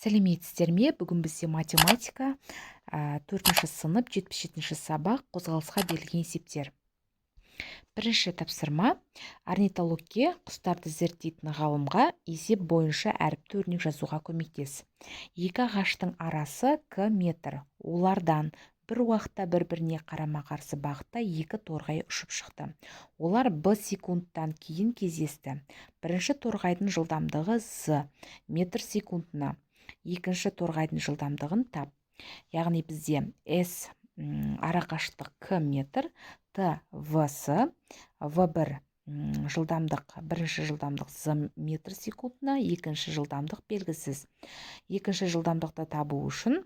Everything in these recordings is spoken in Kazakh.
Сәлеметсіздер ме? Бүгін бізде математика 4-ші сынып 77-ші сабақ қозғалысқа берілген есептер. Бірінші тапсырма: орнитологке құстарды зерттейтін ғалымға есеп бойынша әріпті өрнек жазуға көмектес. Екі ағаштың арасы к метр. Олардан бір уақытта бір-біріне қарама-қарсы бағытта екі торғай ұшып шықты. Олар б секундтан кейін кездесті. Бірінші торғайдың жылдамдығы з метр секундына. Екінші торғайдың жылдамдығын тап. Яғни бізде с арақашықтық к метр, т вс, в1 жылдамдық, бірінші жылдамдық з метр секундына, екінші жылдамдық белгісіз. Екінші жылдамдықты табу үшін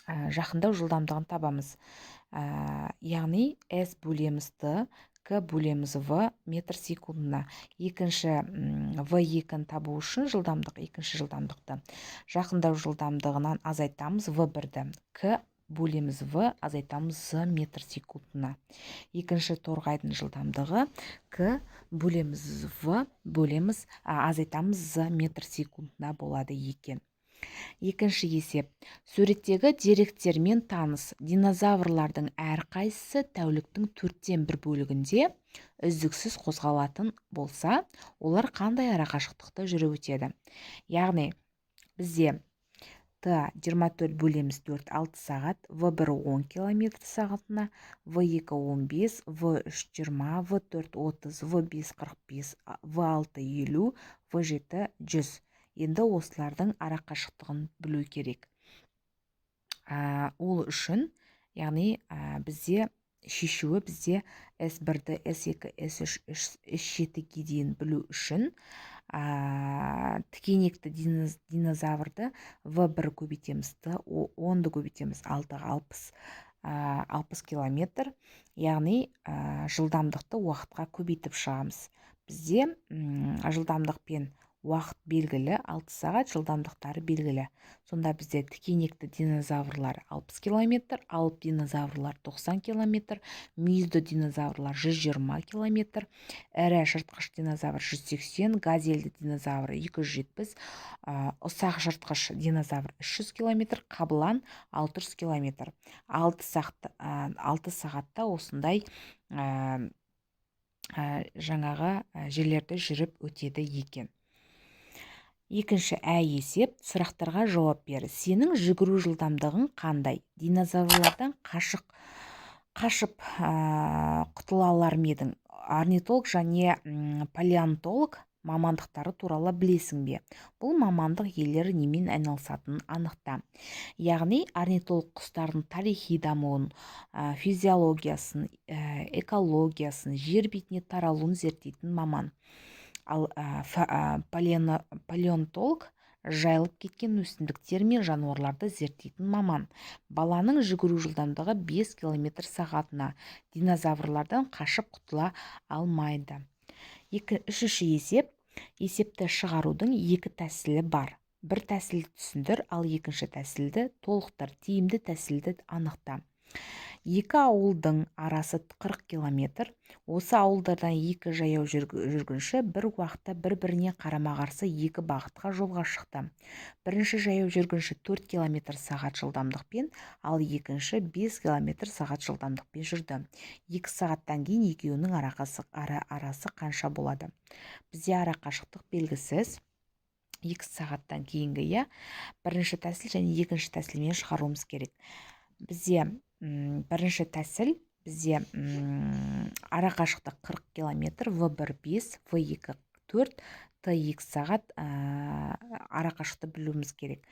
жақындау жылдамдығын табамыз. Яғни s бөлеміз т, к бөлеміз в метр секундына. Екінші v2-ні табу үшін жылдамдық, екінші жылдамдықты жақындау жылдамдығынан азайтамыз v1-ді. к бөлеміз в азайтамыз з метр секундына. Екінші торғайдың жылдамдығы к бөлеміз в бөлеміз азайтамыз з метр секундына болады екен. Екінші есеп: суреттегі деректермен таныс динозаврлардың әрқайсысы тәуліктің 4-тен 1 бөлігінде үздіксіз қозғалатын болса, олар қандай арақашықтықта жүріп өтеді? Яғни бізде т 24 бөлеміз 4 6 сағат, v1 10 км сағатына, v2 15, v3 20, v4 30, v5 45, v6 50, v7 100. Енді осылардың арақашықтығын білу керек. Ол үшін, яғни бізде шешуі бізде S1-ді, S2, S3, S7-ге дейін білу үшін тікенекті динозаврды V1 көбейтеміз, 10-ды көбейтеміз 6-ға 60 километр, яғни жылдамдықты уақытқа көбейтіп шығамыз. Бізде жылдамдықпен уақыт белгілі, 6 сағат, жылдамдықтары белгілі. Сонда бізде тікенекті динозаврлар 60 километр, алып динозаврлар 90 километр, мүйізді динозаврлар 120 километр, әрі жыртқыш динозавр 180, газельді динозавр 270, ұсақ жыртқыш динозавр 300 километр, қабылан 600 километр. 6 сағатта осындай жаңағы жерлерді жүріп өтеді екен. Екінші есеп: сұрақтарға жауап бер. Сенің жүгіру жылдамдығың қандай? Динозаврлардан қашып құтыла алар ма едің? Орнитолог және палеонтолог мамандықтары туралы білесің бе? Бұл мамандық иелері немен айналысатынын анықта. Яғни орнитолог құстардың тарихи дамуын, физиологиясын, экологиясын, жер бетіне таралуын зерттейтін маман. Ал палеонтолог жайылып кеткен өсімдіктер мен жануарларды зерттейтін маман. Баланың жүгіру жылдамдығы 5 км сағатына. Динозаврлардан қашып құтыла алмайды. Үшінші есеп: есепті шығарудың екі тәсілі бар. Бір тәсілді түсіндір, ал екінші тәсілді толықтыр. Тиімді тәсілді анықта. Екі ауылдың арасы 40 километр. Осы ауылдардан екі жаяу жүргінші бір уақытта бір-біріне қарама-қарсы екі бағытқа жолға шықты. Бірінші жаяу жүргінші 4 км сағат жылдамдықпен, ал екінші 5 км сағат жылдамдықпен жүрді. 2 сағаттан кейін екеуінің арасы қанша болады? Бізде арақашықтық белгісіз. 2 сағаттан кейінгі бірінші тәсіл және екінші тәсілмен шығаруымыз керек. Бізде бірінші тәсіл, бізде арақашықтық 40 км, v1 5, v2 4, t2 сағат арақашықты білуіміз керек.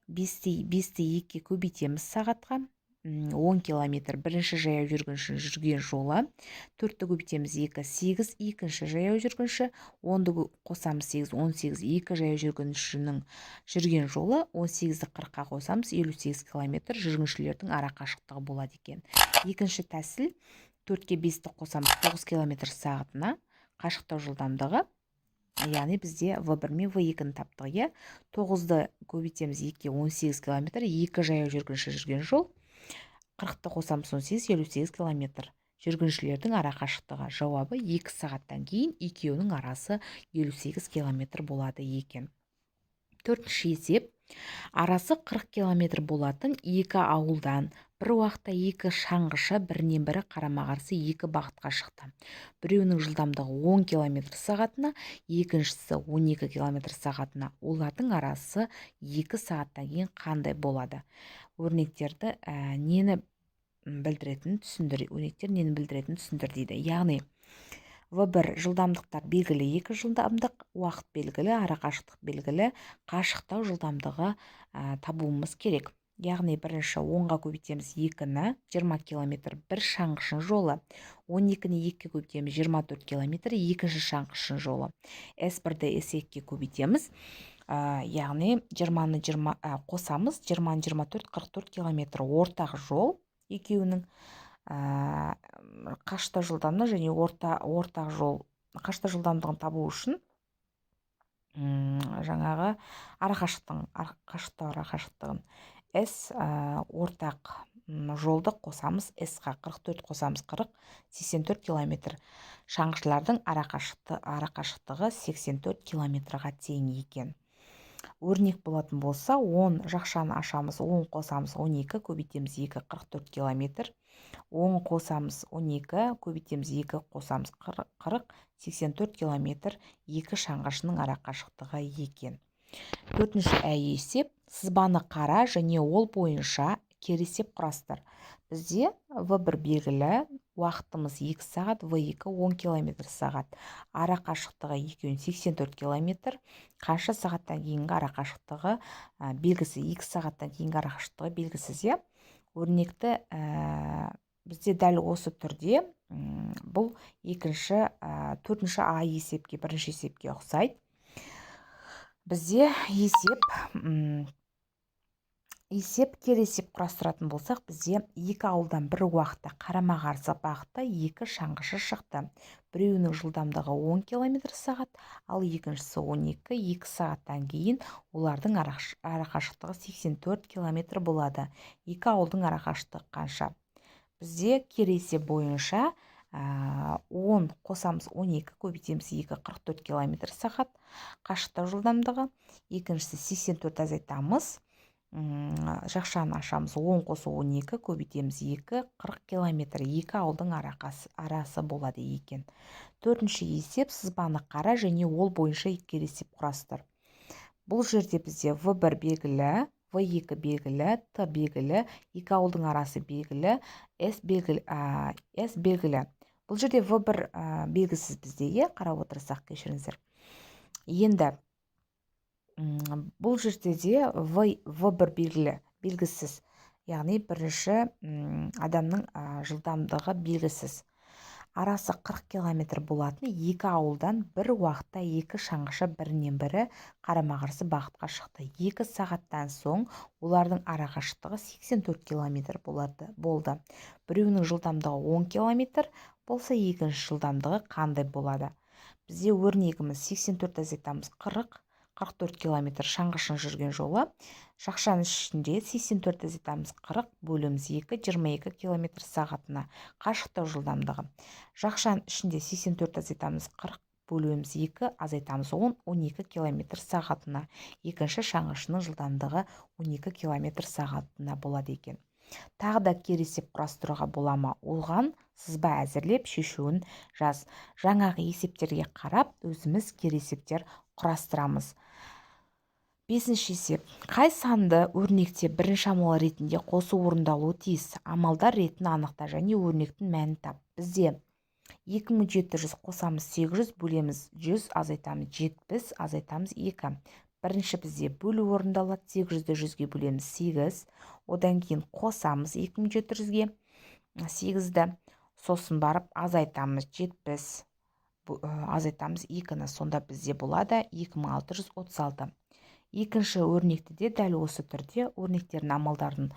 5-ті 2-ге көбейтеміз сағатқа, 10 км бірінші жаяу жүргінші жүрген жолы, 4-ті көбейтеміз 2, 8, екінші жаяу жүргінші, 10-ды қосамыз 8, 18, екі жаяу жүргіншінің жүрген жолы, 18-ді 40-қа қосамыз 58 км жүргіншілердің арақашықтығы болады екен. Екінші тәсіл: 4-ке 5-ті қосамыз 9 км сағатына, қашықтау жылдамдығы. Яғни бізде v1 мен v2-ні таптық. 9-ды көбейтеміз 2-ге 18 км, екі жаяу жүргінші жүрген жол, 40-ты қосамыз 18, 58 км жүргіншілердің арақашықтығы. Жауабы 2 сағаттан кейін екеуінің арасы 58 км болады екен. Төртінші есеп: Арасы 40 километр болатын екі ауылдан бір уақытта екі шаңғышы бірінен бірі қарама-қарсы екі бағытқа шықты. Біреуінің жылдамдығы 10 км сағатына, екіншісі 12 км сағатына. Олардың арасы 2 сағаттан кейін қандай болады? Өрнектерді нені білдіретінін түсіндір дейді. Яғни В1 жылдамдықтар белгілі, екі жылдамдық, уақыт белгілі, арақашықтық белгілі, қашықтау жылдамдығы табуымыз керек. Яғни бірінші 10-ға көбейтеміз 2-ні, 20 км бір шаңғышын жолы. 12-ні 2-ге көбейтеміз 24 км екінші шаңғышын жолы. S1-ді S2-ге көбейтеміз. Яғни 20-ны 20 қосамыз, 20-ны 24, 44 км ортақ жол екеуінің. Қашықтау жылдамдығы және ортақ жол қашықтау жылдамдығын табу үшін жаңағы арақашықтығын S ортақ жолды қосамыз, S-қа 44 қосамыз 40, 84 км. Шаңғышылардың арақашықтығы 84 км-ға тең екен. Өрнек болатын болса, 10 жақшаны ашамыз, 10 қосамыз 12, көбейтеміз 2, 44 км. 10 қосамыз 12, көбейтеміз 2, қосамыз 40, 84 км екі шаңғышының арақашықтығы екен. Төртінші есеп, сызбаны қара және ол бойынша кері есеп құрастыр. Бізде В1 белгілі, уақытымыз 2 сағат, В2 10 км сағат. Арақашықтығы екеуін 84 км. Қанша сағаттан кейінгі арақашықтығы белгісі, 2 сағаттан кейінгі арақашықтығы белгісіз. Өрнекті бізде дәл осы түрде бұл төртінші есепке, бірінші есепке ұқсайды. Бізде есеп кері есеп құрастыратын болсақ, бізде екі ауылдан бір уақытта қарама-қарсы бағытта екі шаңғышы шықты. Біреуінің жылдамдығы 10 км сағат, ал екіншісі 12, 2 сағаттан кейін олардың арақашықтығы 84 км болады. Екі ауылдың арақашықтығы қанша? Бізде кері есеп бойынша 10 қосамыз 12, көбейтеміз 2, 44 км сағат. Қашықтау жылдамдығы. Екіншісі 84 азайтамыз. Жақшаны ашамыз, 10 қосу 12, көбейтеміз 2, 40 км. Екі ауылдың арасы болады екен. Төртінші есеп, сызбаны қара және ол бойынша кері есеп құрастыр. Бұл жерде бізде В1 белгілі, В2 белгілі, Т белгілі, екі ауылдың арасы белгілі, S белгілі. Бұл жерде В1 белгісіз бізде, қарап отырсақ, кешіріңіздер. Енді бұл жерде де В1 белгісіз, яғни бірінші адамның жылдамдығы белгісіз. Арасы 40 км болатын екі ауылдан бір уақытта екі шаңғышы бірінен бірі қарама-қарсы бағытқа шықты. 2 сағаттан соң олардың арақашықтығы 84 км болды. Біреуінің жылдамдығы 10 км болса, екінші жылдамдығы қандай болады? Бізде өрнегіміз 84 азайтамыз 40, 44 км шаңғышын жүрген жолы. Жақшаның ішінде 84 азайтамыз 40, бөлеміз 2, 22 км сағатына. Қашықтау жылдамдығы. Жақшаның ішінде 84 азайтамыз 40, бөлеміз 2, азайтамыз 10, 12 км сағатына. Екінші шаңғышының жылдамдығы 12 км сағатына болады екен. Тағы да кері есеп құрастыруға болама? Оған сызба әзірлеп шешуін жаз. Жаңағы есептерге қарап, өзіміз кері есептер құрастырамыз. Бесінші есеп. Қай санды өрнекте бірінші амал ретінде қосу орындалуы тиіс? Амалдар ретін анықта және өрнектің мәнін тап. Бізде 2700 қосамыз 800, бөлеміз 100, азайтамыз 70, азайтамыз 2. Бірінші бізде бөлу орындалады, 800-ді 100-ге бөлеміз 8, одан кейін қосамыз 2700-ге 8-ді, сосын барып азайтамыз 70, азайтамыз 2-ні, сонда бізде болады 2636. Екінші өрнекті де дәл осы түрде өрнектердің амалдардың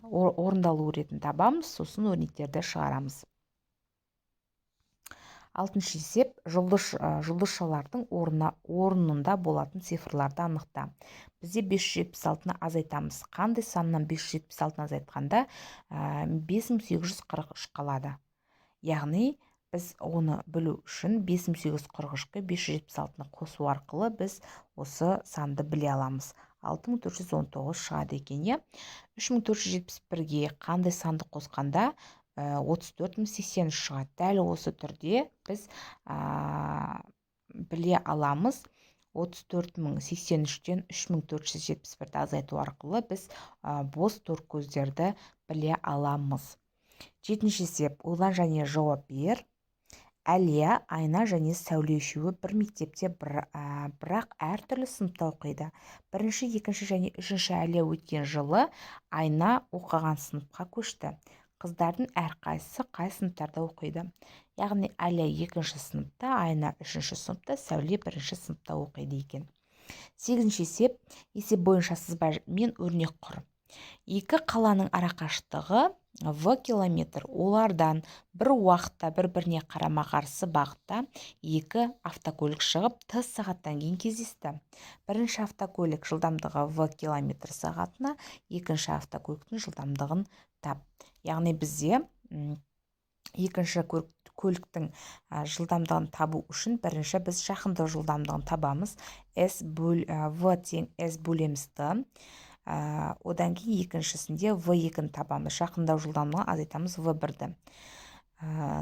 орындалу ретін табамыз, сосын өрнектерді шығарамыз. Алтыншы есеп, жұлдызшалардың орнында болатын цифрларды анықта. Бізде 576-ны азайтамыз. Қандай саннан 576-ны азайтқанда 5843 қалады. Яғни біз оны білу үшін 5843-ке 576-ны қосу арқылы біз осы санды біле аламыз. 6419 шығады екен, иә. 3471-ге қандай санды қосқанда 34083 шығады. Дәл осы түрде біз біле аламыз. 34083-тен 3471-ді азайту арқылы біз бос төрткөздерді біле аламыз. 7-ші есеп. Ойлан және жауап бер. Әлия, Айна және Сәуле үшеуі бір мектепте бірақ әртүрлі сыныпта оқиды. Бірінші, екінші және үшінші Әлия өткен жылы Айна оқыған сыныпқа көшті. Қыздардың әрқайсысы қай сыныптарда оқиды? Яғни Әлия екінші сыныпта, Айна үшінші сыныпта, Сәуле бірінші сыныпта оқиды екен. 8-ші есеп. Есеп бойынша сызба мен өрнек құр. Екі қаланың арақашықтығы В километр. Олардан бір уақытта бір-біріне қарама-қарсы бағытта екі автокөлік шығып, Т сағаттан кейін кездесті. Бірінші автокөлік жылдамдығы В километр сағатына, екінші автокөліктің жылдамдығын тап. Яғни бізде екінші көліктің жылдамдығын табу үшін бірінші біз жақындау жылдамдығын табамыз. В тең S бөлеміз Т. Одан кейін екіншісінде V2-ні табамыз. Жақындау жылдамдығын азайтамыз V1-ді.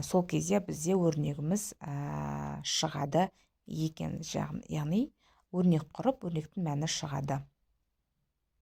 Сол кезде бізде өрнегіміз шығады екен. Яғни өрнек құрып, өрнектің мәні шығады.